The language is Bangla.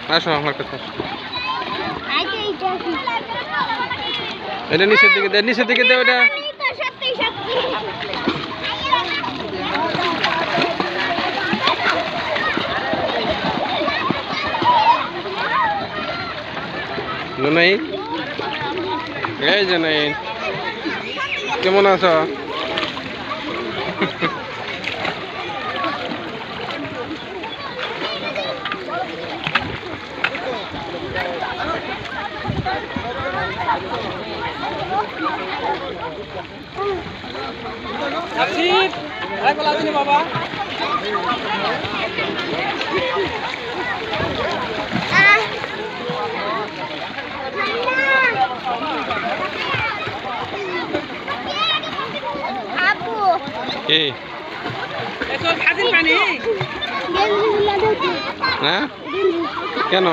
আসো আমার কাছে এটা নিচের দিকে দে ওটা নাই এই যে নাই কেমন আছো বাবা হ্যাঁ কেন